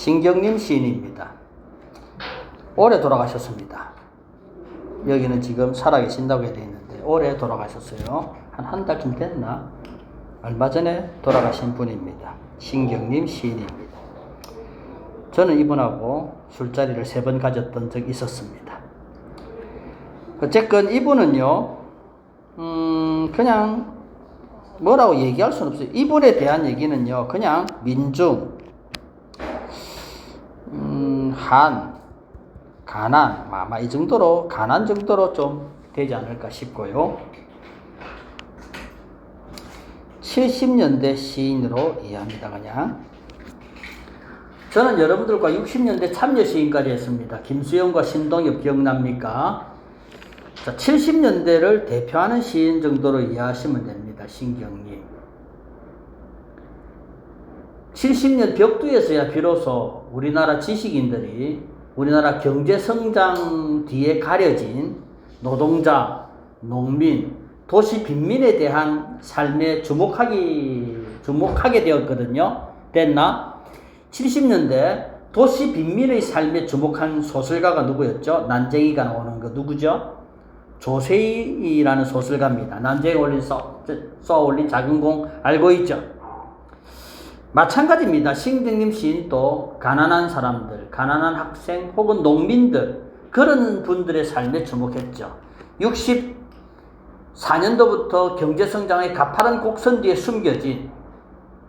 신경림 시인입니다. 올해 돌아가셨습니다. 여기는 지금 살아계신다고 되어 있는데 올해 돌아가셨어요. 한 달쯤 됐나? 얼마 전에 돌아가신 분입니다. 신경림 시인입니다. 저는 이분하고 술자리를 3번 가졌던 적이 있었습니다. 어쨌건 이분은요, 그냥 뭐라고 얘기할 수는 없어요. 이분에 대한 얘기는요, 그냥 민중, 한, 가난, 아마 이 정도로, 가난 정도로 좀 되지 않을까 싶고요. 70년대 시인으로 이해합니다, 그냥. 저는 여러분들과 60년대 참여 시인까지 했습니다. 김수영과 신동엽 기억납니까? 자, 70년대를 대표하는 시인 정도로 이해하시면 됩니다. 신경림. 70년 벽두에서야 비로소 우리나라 지식인들이 우리나라 경제성장 뒤에 가려진 노동자, 농민, 도시 빈민에 대한 삶에 주목하게 되었거든요. 됐나? 70년대 도시 빈민의 삶에 주목한 소설가가 누구였죠? 난쟁이가 나오는 거 누구죠? 조세희라는 소설가입니다. 난쟁이 쏘아올린 작은 공 알고 있죠? 마찬가지입니다. 신경림 시인도 가난한 사람들, 가난한 학생 혹은 농민들 그런 분들의 삶에 주목했죠. 64년도부터 경제성장의 가파른 곡선 뒤에 숨겨진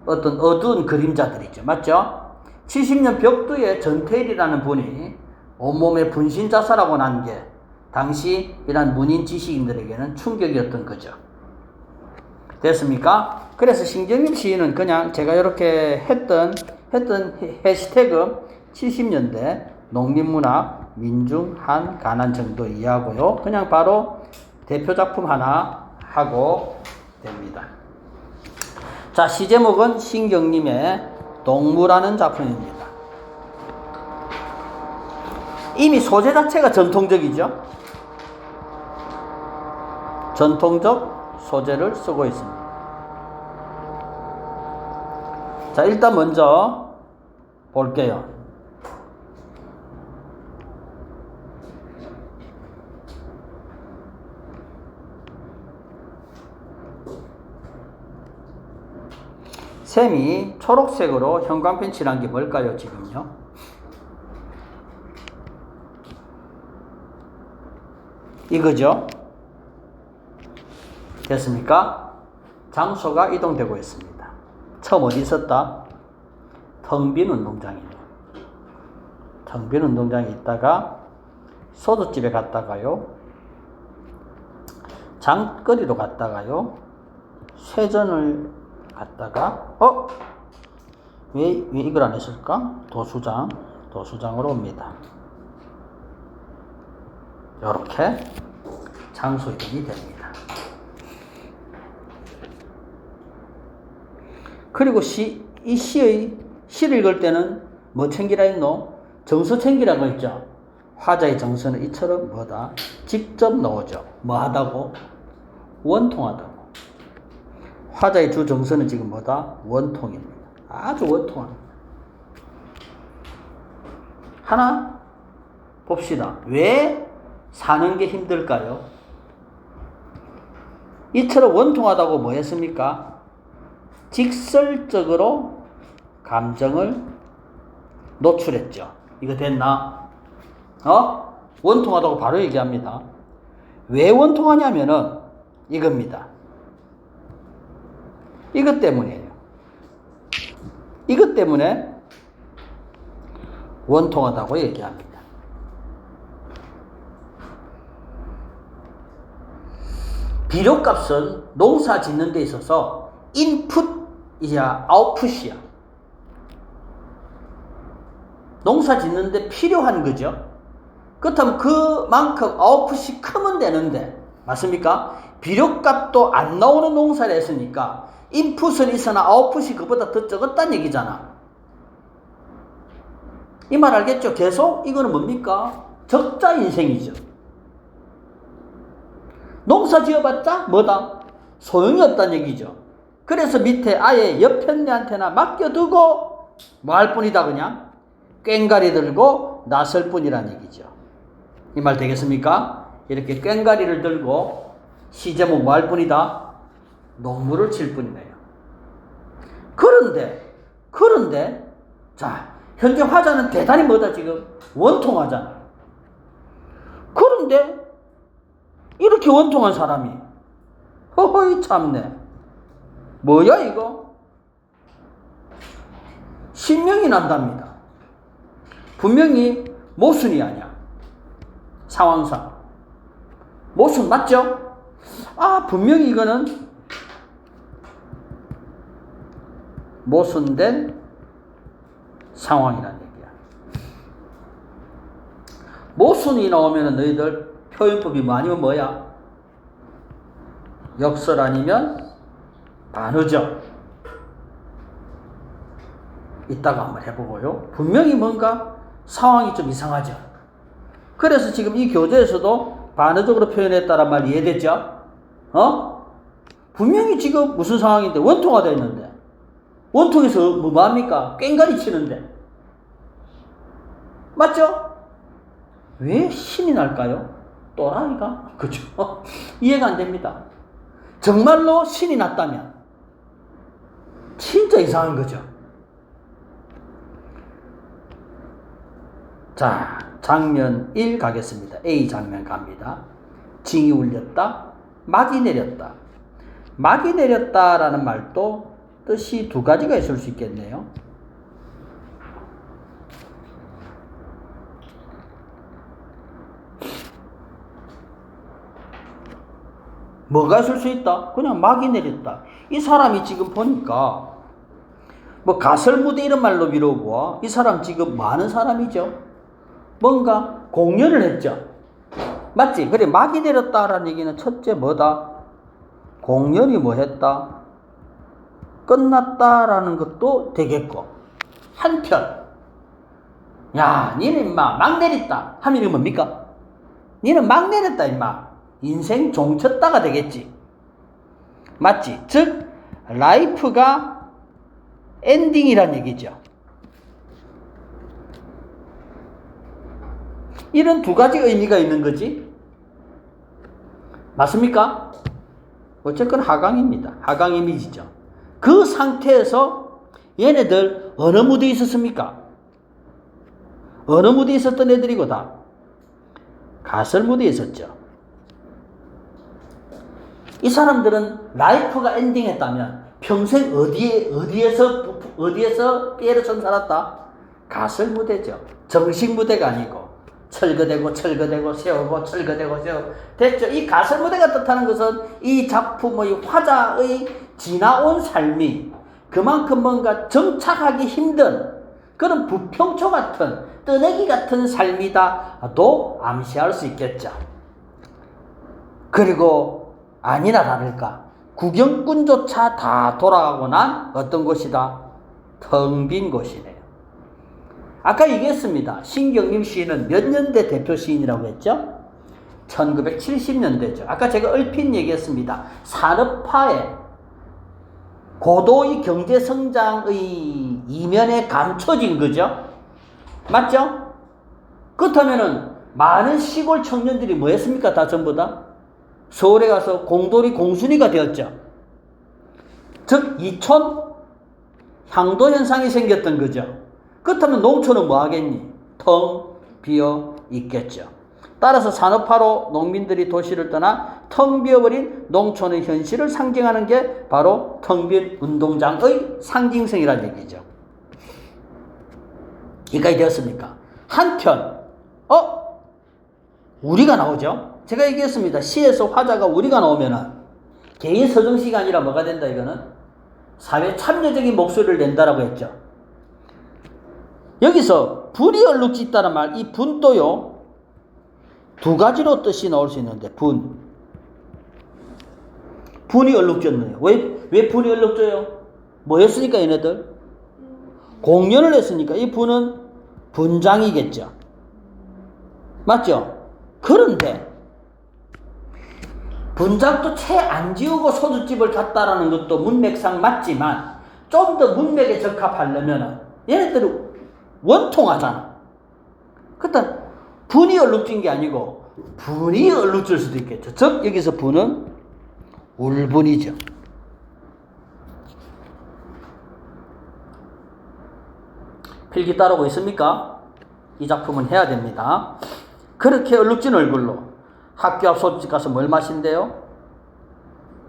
어떤 어두운 그림자들이죠. 맞죠? 70년 벽두에 전태일이라는 분이 온몸에 분신자살하고 난 게 당시 이런 문인 지식인들에게는 충격이었던 거죠. 됐습니까? 그래서 신경림 시인은 그냥 제가 이렇게 했던 해시태그 70년대 농민문학, 민중, 한, 가난 정도 이해하고요. 그냥 바로 대표 작품 하나 하고 됩니다. 자, 시 제목은 신경림의 동무라는 작품입니다. 이미 소재 자체가 전통적이죠. 전통적 소재를 쓰고 있습니다. 자, 일단 먼저 볼게요. 셈이 초록색으로 형광펜 칠한 게 뭘까요, 지금요? 이거죠? 됐습니까? 장소가 이동되고 있습니다. 처음 어디 있었다? 텅 빈 운동장이에요. 텅 빈 운동장에 있다가 소주집에 갔다가요. 장거리로 갔다가요. 쇠전을 갔다가 왜 이걸 안 했을까? 도수장으로 옵니다. 이렇게 장소 이동이 됩니다. 그리고 이 시를 읽을 때는 뭐 챙기라 했노? 정서 챙기라고 했죠. 화자의 정서는 이처럼 뭐다? 직접 나오죠. 뭐 하다고? 원통하다고. 화자의 주 정서는 지금 뭐다? 원통입니다. 아주 원통합니다. 하나 봅시다. 왜 사는 게 힘들까요? 이처럼 원통하다고 뭐 했습니까? 직설적으로 감정을 노출했죠. 이거 됐나? 원통하다고 바로 얘기합니다. 왜 원통하냐면은 이겁니다. 이것 때문이에요. 이것 때문에 원통하다고 얘기합니다. 비료값은 농사 짓는 데 있어서 인풋이야 아웃풋이야. 농사 짓는데 필요한 거죠. 그렇다면 그만큼 아웃풋이 크면 되는데 맞습니까? 비료값도 안 나오는 농사를 했으니까 인풋은 있으나 아웃풋이 그보다 더 적었다는 얘기잖아. 이 말 알겠죠? 계속 이거는 뭡니까? 적자 인생이죠. 농사 지어봤자 뭐다? 소용이 없다는 얘기죠. 그래서 밑에 아예 옆편네한테나 맡겨두고 뭐 할 뿐이다 그냥 꽹가리 들고 나설 뿐이란 얘기죠. 이 말 되겠습니까? 이렇게 꽹가리를 들고 시제목 뭐 할 뿐이다? 농무를 칠 뿐이네요. 그런데 자, 현재 화자는 대단히 뭐다 지금? 원통하잖아. 그런데 이렇게 원통한 사람이 허허이 참네. 뭐야 이거? 신명이 난답니다. 분명히 모순이 아니야. 상황상 모순 맞죠? 분명히 이거는 모순된 상황이란 얘기야. 모순이 나오면 너희들 표현법이 뭐 아니면 뭐야? 역설 아니면 반어죠. 이따가 한번 해보고요. 분명히 뭔가 상황이 좀 이상하죠. 그래서 지금 이 교재에서도 반어적으로 표현했다란 말 이해됐죠? 분명히 지금 무슨 상황인데 원통화 되어 있는데 원통에서 뭐 합니까? 꽹가리 치는데 맞죠? 왜 신이 날까요? 또라이가? 그죠? 이해가 안 됩니다. 정말로 신이 났다면 진짜 이상한 거죠. 자, 장면 1 가겠습니다. A 장면 갑니다. 징이 울렸다, 막이 내렸다. 막이 내렸다라는 말도 뜻이 두 가지가 있을 수 있겠네요. 뭐가 있을 수 있다? 그냥 막이 내렸다. 이 사람이 지금 보니까 뭐 가설무대 이런 말로 미루고 이 사람 지금 많은 사람이죠. 뭔가 공연을 했죠. 맞지? 그래, 막이 내렸다라는 얘기는 첫째 뭐다? 공연이 뭐 했다? 끝났다라는 것도 되겠고, 한편 야, 니는 임마 막 내렸다 하면 뭡니까? 니는 막 내렸다 임마. 인생 종쳤다가 되겠지. 맞지? 즉 라이프가 엔딩이란 얘기죠. 이런 두 가지 의미가 있는 거지. 맞습니까? 어쨌건 하강 이미지죠. 그 상태에서 얘네들 어느 무대에 있었습니까? 어느 무대에 있었던 애들이고 다 가설 무대에 있었죠. 이 사람들은 라이프가 엔딩했다면 평생 어디에서 피해를 살았다? 가설 무대죠. 정식 무대가 아니고 철거되고 세우고 철거되고 세우고 됐죠. 이 가설 무대가 뜻하는 것은 이 작품의 화자의 지나온 삶이 그만큼 뭔가 정착하기 힘든 그런 부평초 같은 뜨내기 같은 삶이다도 암시할 수 있겠죠. 그리고 아니나 다를까 구경꾼조차 다 돌아가고 난 어떤 곳이다? 텅 빈 곳이네요. 아까 얘기했습니다. 신경림 시인은 몇 년대 대표 시인이라고 했죠? 1970년대죠. 아까 제가 얼핏 얘기했습니다. 산업화에 고도의 경제 성장의 이면에 감춰진 거죠. 맞죠? 그렇다면은 많은 시골 청년들이 뭐 했습니까? 다 전부 다 서울에 가서 공돌이 공순이가 되었죠. 즉 이촌 향도 현상이 생겼던 거죠. 그렇다면 농촌은 뭐 하겠니? 텅 비어 있겠죠. 따라서 산업화로 농민들이 도시를 떠나 텅 비어버린 농촌의 현실을 상징하는 게 바로 텅 빈 운동장의 상징성이라는 얘기죠. 여기까지 되었습니까? 한편 우리가 나오죠. 제가 얘기했습니다. 시에서 화자가 우리가 나오면은 개인 서정시가 아니라 뭐가 된다? 이거는 사회 참여적인 목소리를 낸다라고 했죠. 여기서 분이 얼룩짓다는 말, 이 분도요 두 가지로 뜻이 나올 수 있는데 분이 얼룩졌네요. 왜 분이 얼룩져요? 뭐 했으니까 얘네들? 공연을 했으니까 이 분은 분장이겠죠. 맞죠? 그런데 분장도 채 안 지우고 소주집을 갔다라는 것도 문맥상 맞지만 좀 더 문맥에 적합하려면 얘네들은 원통하잖아. 그렇다 분이 얼룩진 게 아니고 분이 얼룩질 수도 있겠죠. 즉 여기서 분은 울분이죠. 필기 따르고 있습니까? 이 작품은 해야 됩니다. 그렇게 얼룩진 얼굴로 학교 앞 소주집 가서 뭘 마신대요?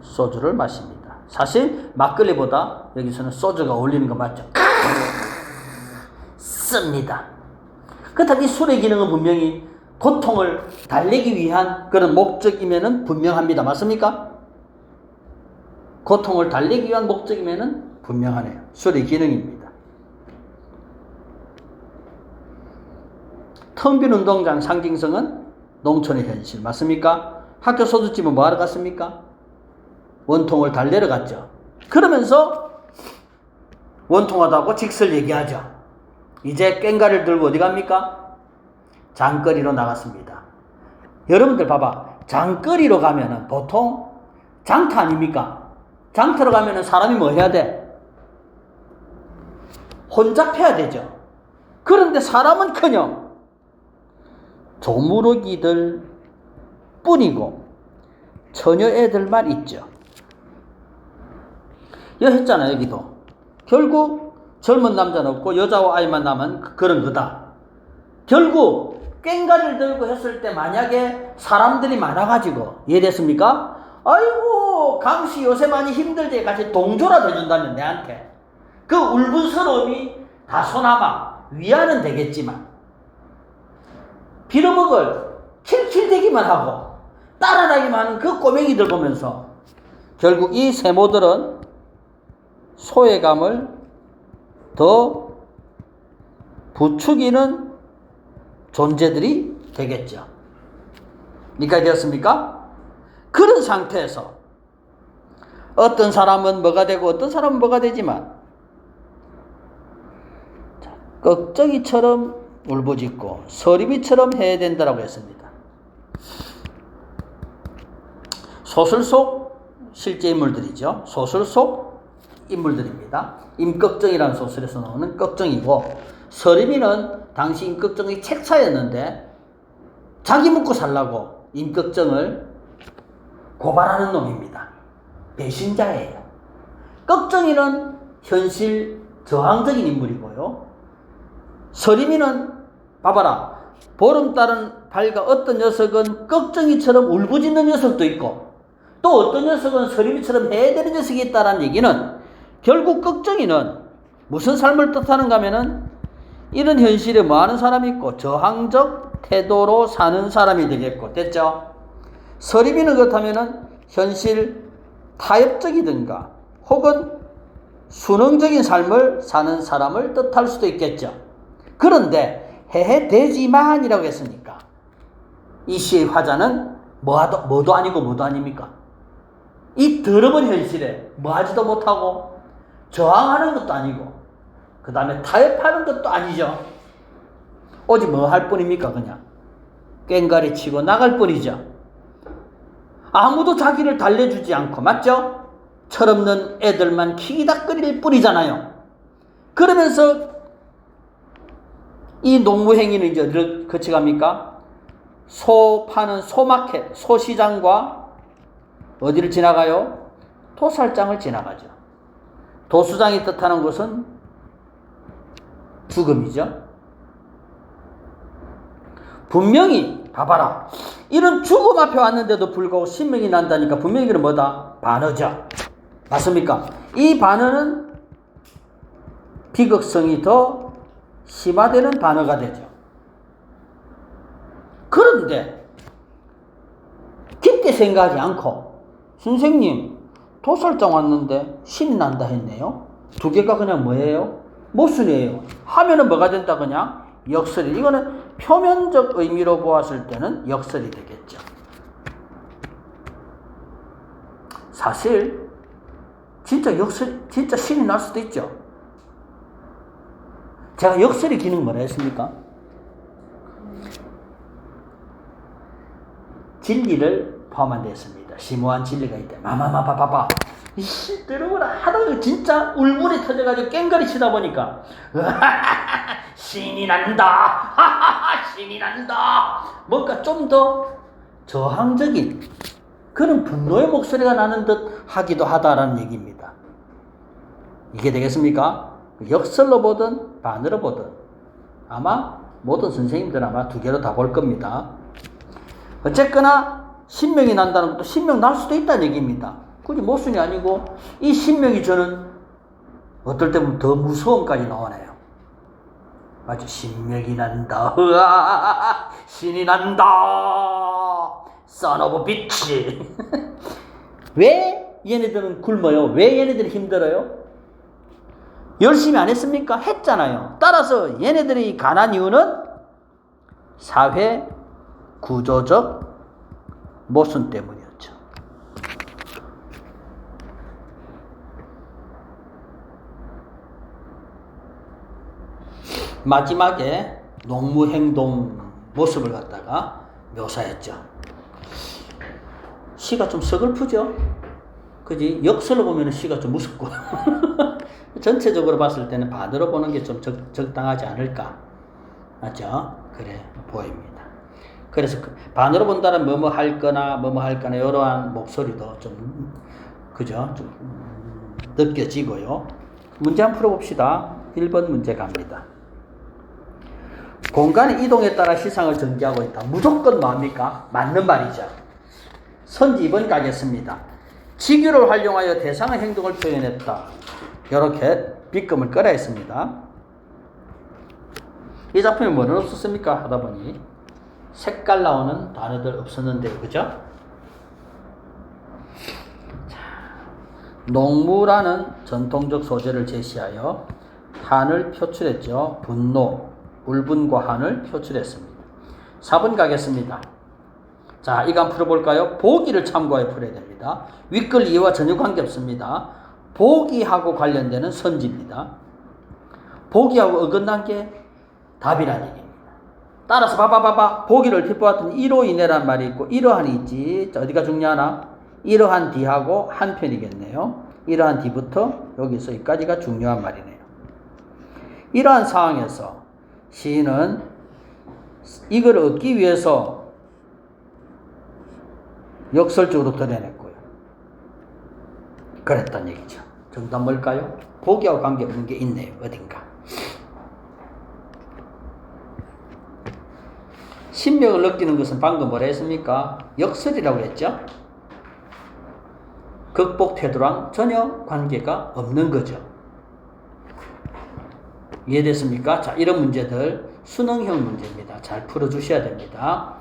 소주를 마십니다. 사실 막걸리보다 여기서는 소주가 어울리는 거 맞죠? 씁니다. 그렇다면 이 술의 기능은 분명히 고통을 달래기 위한 그런 목적이면은 분명합니다. 맞습니까? 고통을 달래기 위한 목적이면은 분명하네요. 술의 기능입니다. 텅 빈 운동장 상징성은 농촌의 현실. 맞습니까? 학교 소주집은 뭐하러 갔습니까? 원통을 달래러 갔죠. 그러면서 원통하다고 직설 얘기하죠. 이제 꽹과리를 들고 어디 갑니까? 장거리로 나갔습니다. 여러분들 봐봐. 장거리로 가면은 보통 장터 아닙니까? 장터로 가면은 사람이 뭐 해야 돼? 혼잡해야 되죠. 그런데 사람은커녕 조무르기들 뿐이고 처녀 애들만 있죠. 여기 했잖아. 여기도 결국 젊은 남자는 없고 여자와 아이만 남은 그런 거다. 결국 꽹과리를 들고 했을 때 만약에 사람들이 많아가지고 이해됐습니까? 아이고 강씨 요새 많이 힘들지 같이 동조라도 해준다면 내한테 그 울분스러움이 다소나마 위안은 되겠지만 빌어먹을 킬킬대기만 하고 따라다니기만 하는 그 꼬맹이들 보면서 결국 이 세모들은 소외감을 더 부추기는 존재들이 되겠죠. 이해가 되었습니까? 그런 상태에서 어떤 사람은 뭐가 되고 어떤 사람은 뭐가 되지만 꺽정이처럼 울부짖고 서리비처럼 해야 된다고 했습니다. 소설 속 실제 인물들이죠. 소설 속 인물들입니다. 임꺽정이라는 소설에서 나오는 꺽정이고 서리비는 당시 임꺽정의 책사였는데 자기 먹고 살라고 임꺽정을 고발하는 놈입니다. 배신자예요. 꺽정이는 현실 저항적인 인물이고요. 서리미는 봐봐라. 보름달은 밝아 어떤 녀석은 꺽정이처럼 울부짖는 녀석도 있고 또 어떤 녀석은 서리미처럼 해야 되는 녀석이 있다는 얘기는 결국 꺽정이는 무슨 삶을 뜻하는가 하면은 이런 현실에 뭐하는 사람이 있고 저항적 태도로 사는 사람이 되겠고 됐죠? 서리미는 그렇다면은 현실 타협적이든가 혹은 순응적인 삶을 사는 사람을 뜻할 수도 있겠죠. 그런데 해해되지만이라고 했으니까 이 시의 화자는 뭐도 아니고 뭐도 아닙니까? 이 더러운 현실에 뭐하지도 못하고 저항하는 것도 아니고 그 다음에 타협하는 것도 아니죠. 오직 뭐 할 뿐입니까? 그냥 꽹과리 치고 나갈 뿐이죠. 아무도 자기를 달래주지 않고 맞죠? 철없는 애들만 키기닥거릴 뿐이잖아요. 그러면서 이 농무행위는 이제 어디를 거쳐갑니까? 소 파는 소마켓, 소시장과 어디를 지나가요? 도살장을 지나가죠. 도수장이 뜻하는 것은 죽음이죠. 분명히 봐봐라. 이런 죽음 앞에 왔는데도 불구하고 신명이 난다니까 분명히 이건 뭐다? 반어죠. 맞습니까? 이 반어는 비극성이 더 심화되는 반어가 되죠. 그런데 깊게 생각하지 않고 선생님 도살장 왔는데 신이 난다 했네요. 두 개가 그냥 뭐예요? 모순이에요. 하면은 뭐가 된다 그냥? 역설이. 이거는 표면적 의미로 보았을 때는 역설이 되겠죠. 사실 진짜 신이 날 수도 있죠. 제가 역설의 기능 뭐라 했습니까? 진리를 포함한 데 있습니다. 심오한 진리가 있대. 마마마파파파. 이씨, 여러분 하다가 진짜 울분이 터져가지고 꽹과리 치다 보니까 신이 난다. 신이 난다. 뭔가 좀 더 저항적인 그런 분노의 목소리가 나는 듯 하기도 하다라는 얘기입니다. 이게 되겠습니까? 역설로 보든 반으로 보든 아마 모든 선생님들 아마 두 개로 다 볼 겁니다. 어쨌거나 신명이 난다는 것도 신명 날 수도 있다는 얘기입니다. 굳이 모순이 아니고 이 신명이 저는 어떨 때 보면 더 무서움까지 나오네요. 아주 신명이 난다. 으아, 신이 난다. Son of a bitch. 왜 얘네들은 굶어요? 왜 얘네들이 힘들어요? 열심히 안 했습니까? 했잖아요. 따라서 얘네들이 가난 이유는 사회 구조적 모순 때문이었죠. 마지막에 농무행동 모습을 갖다가 묘사했죠. 시가 좀 서글프죠? 그지? 역설로 보면 시가 좀 무섭고 전체적으로 봤을 때는 반으로 보는 게 좀 적당하지 않을까? 맞죠? 그래 보입니다. 그래서 반으로 본다면 뭐뭐 할 거나 뭐뭐 할 거나 이러한 목소리도 좀 그죠? 좀 느껴지고요. 문제 한번 풀어봅시다. 1번 문제 갑니다. 공간의 이동에 따라 시상을 전개하고 있다. 무조건 뭐합니까? 맞는 말이죠. 선지 2번 가겠습니다. 지규를 활용하여 대상의 행동을 표현했다. 이렇게 빗금을 끌어야 했습니다. 이 작품에 뭐는 없었습니까? 하다 보니 색깔 나오는 단어들 없었는데요. 그죠? 자, 농무라는 전통적 소재를 제시하여 한을 표출했죠. 분노, 울분과 한을 표출했습니다. 4번 가겠습니다. 자, 이거 한번 풀어볼까요? 보기를 참고해 풀어야 됩니다. 윗글 이해와 전혀 관계없습니다. 보기하고 관련되는 선지입니다. 보기하고 어긋난 게 답이라는 얘기입니다. 따라서 봐봐. 보기를 빗보았더니 이로 인해란 말이 있고 이러한이 있지. 자, 어디가 중요하나? 이러한 뒤하고 한 편이겠네요. 이러한 뒤부터 여기서 여기까지가 중요한 말이네요. 이러한 상황에서 시인은 이걸 얻기 위해서 역설적으로 드러냈고요. 그랬단 얘기죠. 정답 뭘까요? 보기하고 관계없는 게 있네요. 어딘가. 신명을 느끼는 것은 방금 뭐라 했습니까? 역설이라고 했죠? 극복 태도랑 전혀 관계가 없는 거죠. 이해됐습니까? 자, 이런 문제들 수능형 문제입니다. 잘 풀어주셔야 됩니다.